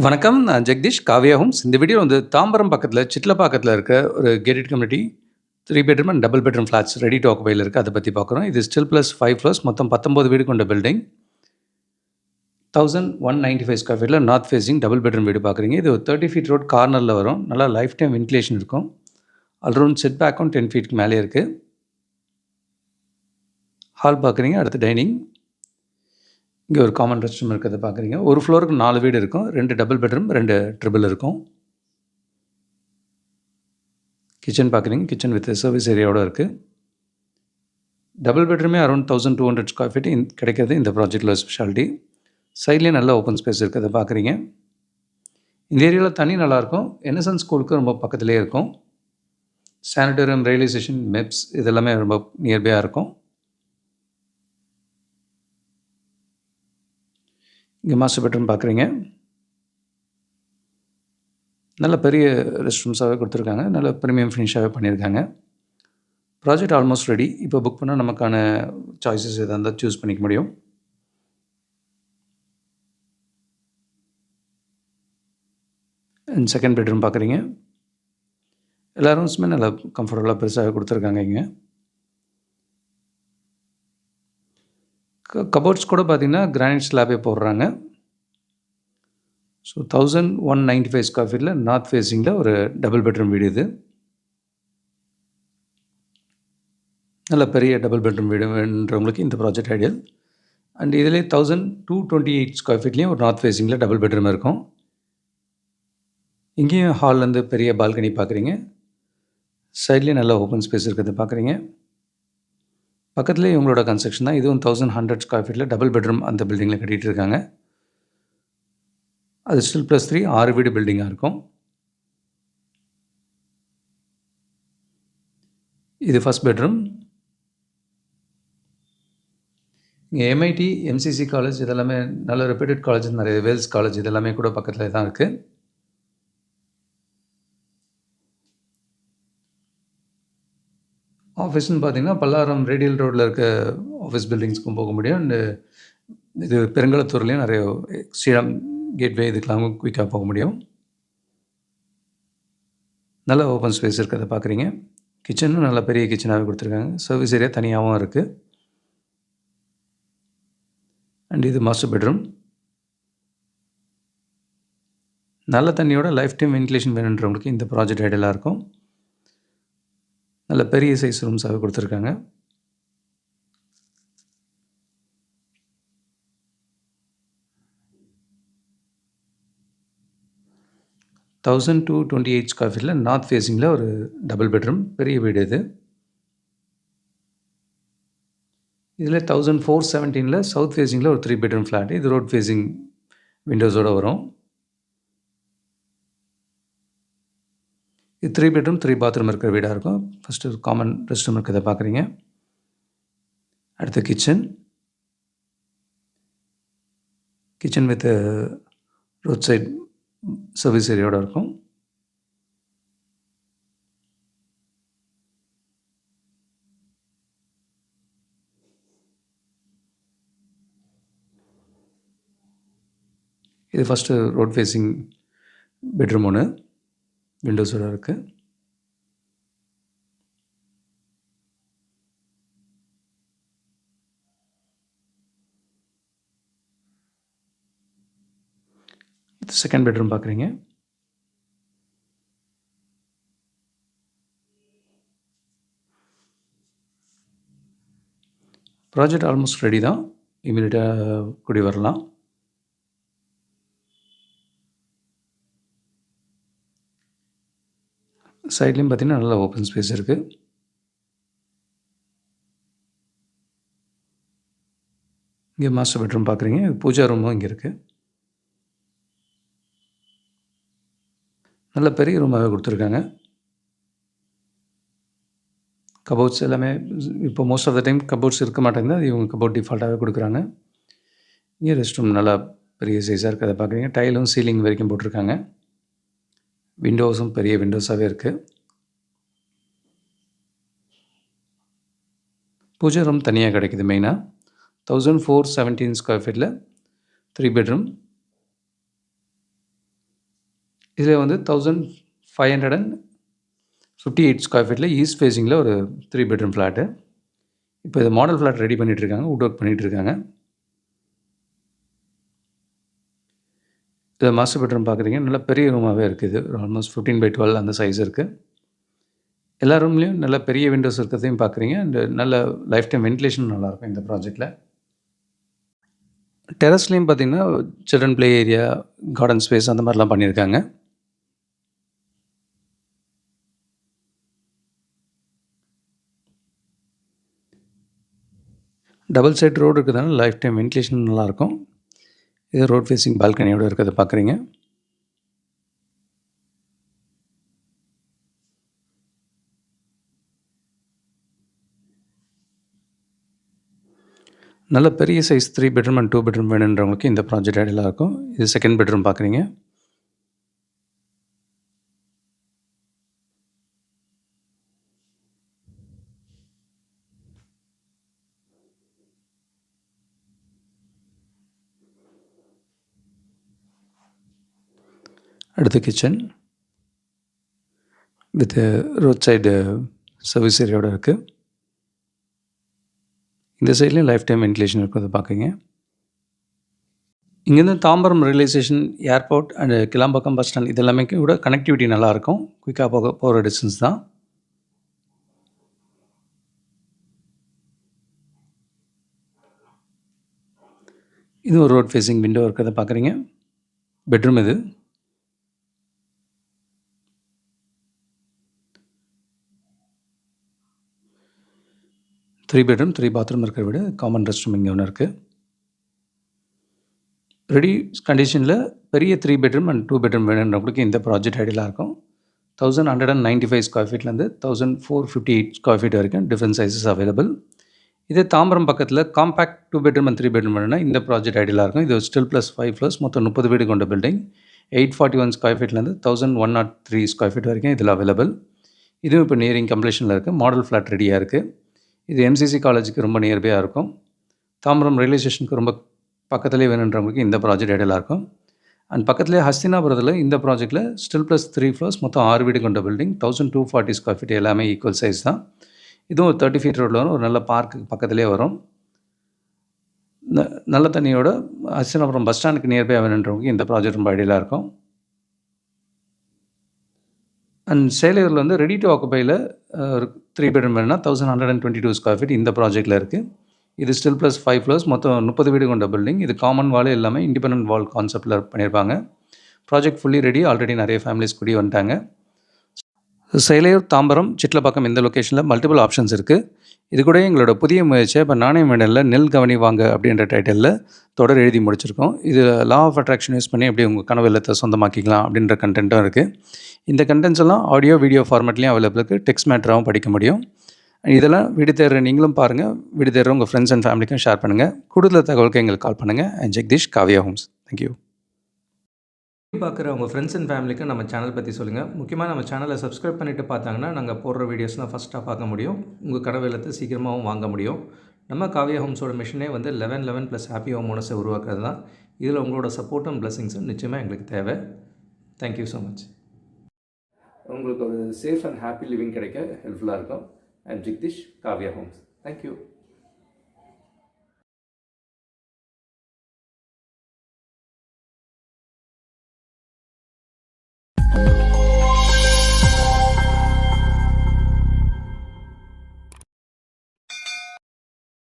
வணக்கம். நான் ஜெகதீஷ், காவ்யா ஹோம்ஸ். இந்த வீடியோ வந்து தாம்பரம் பக்கத்தில, சிட்லப்பாக்கத்தில இருக்க ஒரு gated community 3 bedroom and double bedroom flats ready to ஆக்குபைல இருக்கு. அத பத்தி பார்க்குறோம். இது ஸ்டில் பிளஸ் 5 ஃப்ளோர்ஸ் மொத்தம் 19 வீடு கொண்ட பில்டிங். 1195 ஸ்கொயர் ஃபீட்ல நார்த் ஃபேசிங் டபுள் பெட்ரூம் வீடு பார்க்குறீங்க. இது ஒரு 30 ஃபீட் ரோட் கார்னர்ல வரும். நல்லா லைஃப் டைம் வென்டிலேஷன் இருக்கும். ஆல்ரவுண்ட் செட் பேக்கும் 10 ஃபீட்க்கு மேலே இருக்கு. ஹால் பார்க்குறீங்க. அடுத்து டைனிங். இங்க ஒரு காமன் ரெஸ்ட் ரூம் இருக்கிறத பார்க்குறீங்க. ஒரு ஃப்ளோருக்கு 4 வீடு இருக்கும். 2 டபுள் பெட்ரூம், 2 ட்ரிபிள் இருக்கும். கிச்சன் பார்க்குறீங்க. கிச்சன் வித் சர்வீஸ் ஏரியாவோட இருக்கு. டபுள் பெட்ரூமே அரௌண்ட் 1200 ஸ்கொயர் ஃபீட் கிடைக்கிறது இந்த ப்ராஜெக்ட்டில் ஸ்பெஷாலிட்டி. சைட்லேயே நல்ல ஓப்பன் ஸ்பேஸ் இருக்கிறத பார்க்குறீங்க. இந்த ஏரியாவில் தண்ணி நல்லாயிருக்கும். என்எஸ்என் ஸ்கூலுக்கு ரொம்ப பக்கத்துலேயே இருக்கும். சானிட்டோரியம், ரயில்வே ஸ்டேஷன், மெப்ஸ் இதெல்லாமே ரொம்ப நியர்பையாக இருக்கும். இங்கே மாஸ்டர் பெட்ரூம் பார்க்குறீங்க. நல்ல பெரிய ரெஸ்ட் ரூம்ஸாகவே கொடுத்துருக்காங்க. நல்ல ப்ரீமியம் ஃபினிஷாகவே பண்ணியிருக்காங்க. Project almost ready. இப்போ புக் பண்ணால் நமக்கான சாய்ஸஸ் எதாக இருந்தால் சூஸ் பண்ணிக்க முடியும். அண்ட் செகண்ட் பெட்ரூம் பார்க்குறீங்க. எல்லா ரூம்ஸுமே நல்லா கம்ஃபர்டபுளாக பெருசாக கொடுத்துருக்காங்க இங்கே. கபோர்ட்ஸ் கூட பார்த்தீங்கன்னா கிரானைட் ஸ்லாபே போடுறாங்க. ஸோ 1195 ஸ்கொயர் ஃபீட்டில் நார்த் ஃபேஸிங்கில் ஒரு டபுள் பெட்ரூம் வீடு இது. நல்ல பெரிய டபுள் பெட்ரூம் வீடு வேணுன்றவங்களுக்கு இந்த ப்ராஜெக்ட் ஐடியல். அண்ட் இதிலே 1228 ஸ்கொயர் ஃபீட்லேயும் ஒரு நார்த் ஃபேஸிங்கில் டபுள் பெட்ரூம் இருக்கும். இங்கேயும் ஹால்லேருந்து பெரிய பால்கனி பார்க்குறீங்க. சைட்லேயும் நல்ல ஓப்பன் ஸ்பேஸ் இருக்கிறது பார்க்குறீங்க. பக்கத்துலேயே இவங்களோட கன்ஸ்ட்ரக்ஷன் தான். இதுவும் 1100 ஸ்கொயர் ஃபீட்டில் டபுள் பெட்ரூம் அந்த பில்டிங்கில் கட்டிகிட்டு இருக்காங்க. அது ஸ்டில் ப்ளஸ் 3 6 வீடு பில்டிங்காக இருக்கும். இது ஃபஸ்ட் பெட்ரூம். இங்கே எம்ஐடி, எம்சிசி காலேஜ் இதெல்லாமே நல்ல ரெப்யூட்டட் காலேஜஸ் நிறைய, வேல்ஸ் காலேஜ் இதெல்லாமே கூட பக்கத்தில் தான் இருக்குது. ஆஃபீஸ்னு பார்த்தீங்கன்னா பல்லாவரம் ரேடியல் ரோட்டில் இருக்க ஆஃபீஸ் பில்டிங்ஸ்க்கும் போக முடியும். அண்டு இது பெருங்களத்தூர்லேயும் நிறைய ஸ்ரீராம் கேட்வே இதுக்கெல்லாம் குயிக்காக போக முடியும். நல்ல ஓப்பன் ஸ்பேஸ் இருக்கிறத பார்க்குறீங்க. கிச்சனும் நல்ல பெரிய கிச்சனாகவே கொடுத்துருக்காங்க. சர்வீஸ் ஏரியா தனியாகவும் இருக்குது. அண்ட் இது மாஸ்டர் பெட்ரூம். நல்ல தண்ணியோட லைஃப் டைம் வென்டிலேஷன் வேணுன்றவங்களுக்கு இந்த ப்ராஜெக்ட் ஐடியலாக இருக்கும். நல்ல பெரிய சைஸ் ரூம்ஸாகவே கொடுத்துருக்காங்க. தௌசண்ட் 228 ஸ்கொயர் ஃபீட்டில் நார்த் ஃபேஸிங்கில் ஒரு டபுள் பெட்ரூம் பெரிய வீடு இது. இதில் 1417 சவுத் ஃபேஸிங்கில் ஒரு 3 பெட்ரூம் ஃப்ளாட். இது ரோட் ஃபேஸிங் விண்டோஸோடு வரும். இது 3 பெட்ரூம் 3 பாத்ரூம் இருக்கிற வீடாக இருக்கும். ஃபஸ்ட்டு ஒரு காமன் ரெஸ்ட் ரூம் இருக்கிறத பார்க்குறீங்க. அடுத்து kitchen. Kitchen with road side service ஏரியாவோட இருக்கும். இது ஃபஸ்ட்டு ரோட் ஃபேஸிங் பெட்ரூம் ஒன்று விண்டோஸோடு இருக்குது. இது செகண்ட் பெட்ரூம் பார்க்குறீங்க. ப்ராஜெக்ட் ஆல்மோஸ்ட் ரெடி தான். இமீடியட்டாக குடி வரலாம். சைட்லேயும் பார்த்தீங்கன்னா நல்ல ஓப்பன் ஸ்பேஸ் இருக்குது. இங்கே மாஸ்டர் பெட்ரூம் பார்க்குறீங்க. பூஜா ரூமும் இங்கே இருக்குது. நல்ல பெரிய ரூமாகவே கொடுத்துருக்காங்க. கபோர்ட்ஸ் எல்லாமே இப்போ most of the time cupboards இருக்க மாட்டேங்குது. அது இவங்க கபோர்ட் டிஃபால்ட்டாகவே கொடுக்குறாங்க. இங்கே ரெஸ்ட் ரூம் நல்லா பெரிய சைஸாக இருக்கிறத பார்க்குறீங்க. டைலும் சீலிங் வரைக்கும் போட்டிருக்காங்க. விண்டோஸும் பெரிய விண்டோஸாகவே இருக்குது. பூஜா ரூம் தனியாக கிடைக்குது மெயினாக. 1417 ஸ்கொயர் ஃபீட்டில் 3 பெட்ரூம். இதில் வந்து 1558 ஸ்கொயர் ஃபீட்டில் ஈஸ்ட் ஃபேஸிங்கில் ஒரு 3 பெட்ரூம் ஃப்ளாட்டு. இப்போ இது மாடல் ஃப்ளாட் ரெடி பண்ணிகிட்ருக்காங்க, வுட் ஒர்க் பண்ணிகிட்ருக்காங்க. இது மாஸ்டர் பெட்ரூம் பார்க்குறீங்க, நல்லா பெரிய ரூமாகவே இருக்குது. ஆல்மோஸ்ட் 15/12 அந்த சைஸ் இருக்குது. எல்லா ரூம்லேயும் நல்ல பெரிய விண்டோஸ் இருக்கிறதையும் பார்க்குறீங்க. அண்டு நல்ல லைஃப் டைம் வென்டிலேஷன் நல்லாயிருக்கும் இந்த ப்ராஜெக்ட்டில். டெரஸ்லேயும் பார்த்தீங்கன்னா children play area, garden space அந்த மாதிரிலாம் பண்ணியிருக்காங்க. டபுள் சைட் ரோடு இருக்கிறதுனால லைஃப் டைம் வென்டிலேஷன் நல்லாயிருக்கும். இது ரோட் ஃபேஸிங் பால்கனியோடு இருக்கிறத பார்க்குறீங்க. நல்ல பெரிய சைஸ் 3 பெட்ரூம் அண்ட் 2 பெட்ரூம் வேணுன்றவங்களுக்கு இந்த ப்ராஜெக்ட் ஐடியலாக இருக்கும். இது செகண்ட் பெட்ரூம் பார்க்குறீங்க. அடுத்து kitchen with road side service ஏரியாவோட இருக்குது. இந்த சைட்லேயும் லைஃப் டைம் வென்டிலேஷன் இருக்கிறத பார்க்குறீங்க. இங்கேருந்து Tambaram railway station, airport and Kilambakkam bus stand இது எல்லாமே கூட கனெக்டிவிட்டி நல்லாயிருக்கும். குயிக்காக போகிற டிஸ்டன்ஸ் தான். இது ஒரு ரோட் ஃபேஸிங் விண்டோ இருக்கிறத பார்க்குறீங்க. பெட்ரூம் இது. த்ரீ பெட்ரூம் 3 பாத்ரூம் இருக்கிற வீடு. காமன் ரெஸ்ட் ரூம் இங்கே ஒன்று இருக்குது. ரெடி கண்டிஷனில் பெரிய 3 பெட்ரூம் அண்ட் 2 பெட்ரூம் வேணுன்றவங்களுக்கு இந்த ப்ராஜெக்ட் ஐடியலாக இருக்கும். 1195 ஸ்கொயர் ஃபீட்லேருந்து 1458 ஸ்கொயர் ஃபீட் வரைக்கும் டிஃப்ரெண்ட் சைஸஸ் அவைலபிள். இதே தாம்பரம் பக்கத்தில் காம்பேக்ட் 2 பெட்ரூம் அண்ட் 3 பெட்ரூம் வேணும்னா இந்த ப்ராஜெக்ட் ஐடியலாக இருக்கும். இது ஸ்டில் ப்ளஸ் 5 ஃப்ளோர்ஸ், மொத்தம் 30 வீடு கொண்ட பில்டிங். 841 ஸ்கொயர் ஃபீட்லேருந்து 1103 ஸ்கொயர் ஃபீட் வரைக்கும் இதில் அவைலபிள். இதுவும் இப்போ நியரிங் கம்ப்ளீஷனில் இருக்குது. மாடல் ஃப்ளாட் ரெடியாக இருக்குது. இது எம்சிசி காலேஜுக்கு ரொம்ப நியர்பையாக இருக்கும். தாம்பரம் ரயில்வே ஸ்டேஷனுக்கு ரொம்ப பக்கத்துலேயே வேணுன்றவங்களுக்கு இந்த ப்ராஜெக்ட் ஐடியலாக இருக்கும். அண்ட் பக்கத்துலேயே ஹஸ்தினாபுரத்தில் இந்த ப்ராஜெக்ட்டில் ஸ்டில் ப்ளஸ் 3 ஃப்ளோர்ஸ், மொத்தம் 6 வீடு கொண்ட பில்டிங். 1240 ஸ்கொயர் ஃபீட் எல்லாமே ஈக்குவல் சைஸ் தான். இதுவும் ஒரு 30 ஃபீட் ரோட்டில் வரும். ஒரு நல்ல பார்க்கு பக்கத்துலேயே வரும். நல்ல தண்ணியோட ஹஸ்தினாபுரம் பஸ் ஸ்டாண்டுக்கு நியர்பை வேணுன்றவங்க இந்த ப்ராஜெக்ட் ரொம்ப ஐடியலாக இருக்கும். அண்ட் சேலையூரில் வந்து ரெடி டு ஆக்குபையில் ஒரு 3 பெட்ரூம் வேணும்னா 1122 ஸ்கொயர் ஃபீட் இந்த ப்ராஜெக்ட்டில் இருக்குது. இது ஸ்டில் ப்ளஸ் 5 ஃப்ளோர்ஸ், மொத்தம் 30 வீடு கொண்ட பில்டிங். இது காமன் வால் எல்லாமே இண்டிபெண்டன்ட் வால் கான்செப்டில் பண்ணியிருப்பாங்க. Project fully ready. ஆல்ரெடி நிறைய ஃபேமிலிஸ் கூடி வந்துட்டாங்க. சேலையூர், தாம்பரம், சிட்லப்பாக்கம் இந்த லொக்கேஷனில் மல்டிபிள் ஆப்ஷன்ஸ் இருக்குது. இது கூட எங்களோட புதிய முயற்சியை இப்போ நாணயம் வேண்டலில் நெல் கவனி வாங்க அப்படின்ற டைட்டிலில் தொடர் எழுதி முடிச்சிருக்கோம். இது லா ஆஃப் அட்ராக்ஷன் யூஸ் பண்ணி எப்படி உங்கள் கனவு இல்லத்தை சொந்தமாக்கிக்கலாம் அப்படின்ற கண்டென்ட்டும் இருக்குது. இந்த கண்டென்ட்ஸ் எல்லாம் ஆடியோ வீடியோ ஃபார்மேட்லேயும் அவைலபிள் இருக்குது. டெக்ஸ்ட் மேட்டராகவும் படிக்க முடியும். இதெல்லாம் வீடு தேடுற நீங்களும் பாருங்கள். வீடு தேடுற உங்கள் ஃப்ரெண்ட்ஸ் அண்ட் ஃபேமிலிக்கும் ஷேர் பண்ணுங்கள். கூடுதல் தகவலுக்கு எங்களுக்கு கால் பண்ணுங்கள். And Jagadeesh, Kavya homes. Thank you. பார்க்குற உங்கள் ஃப்ரெண்ட்ஸ் அண்ட் ஃபேமிலிக்கு நம்ம சேனல் பற்றி சொல்லுங்கள். முக்கியமாக நம்ம சேனலை சப்ஸ்கிரைப் பண்ணிவிட்டு பார்த்தாங்கன்னா நாங்கள் போடுற வீடியோஸ்லாம் ஃபஸ்ட்டாக பார்க்க முடியும். உங்கள் கனவு இல்லத்தை சீக்கிரமாகவும் வாங்க முடியும். நம்ம காவ்யா ஹோம்ஸோட மிஷனே வந்து 11 + ஹாப்பி ஹோம் ஓனர்ஸை உருவாக்குறது தான். இதில் உங்களோட சப்போர்ட்டும் பிளஸிங்ஸும் நிச்சயமாக எங்களுக்கு தேவை. Thank you so much. உங்களுக்கு ஒரு சேஃப் அண்ட் ஹாப்பி லிவிங் கிடைக்க ஹெல்ப்ஃபுல்லாக இருக்கும். And Jagadeesh, Kavya homes. Thank you.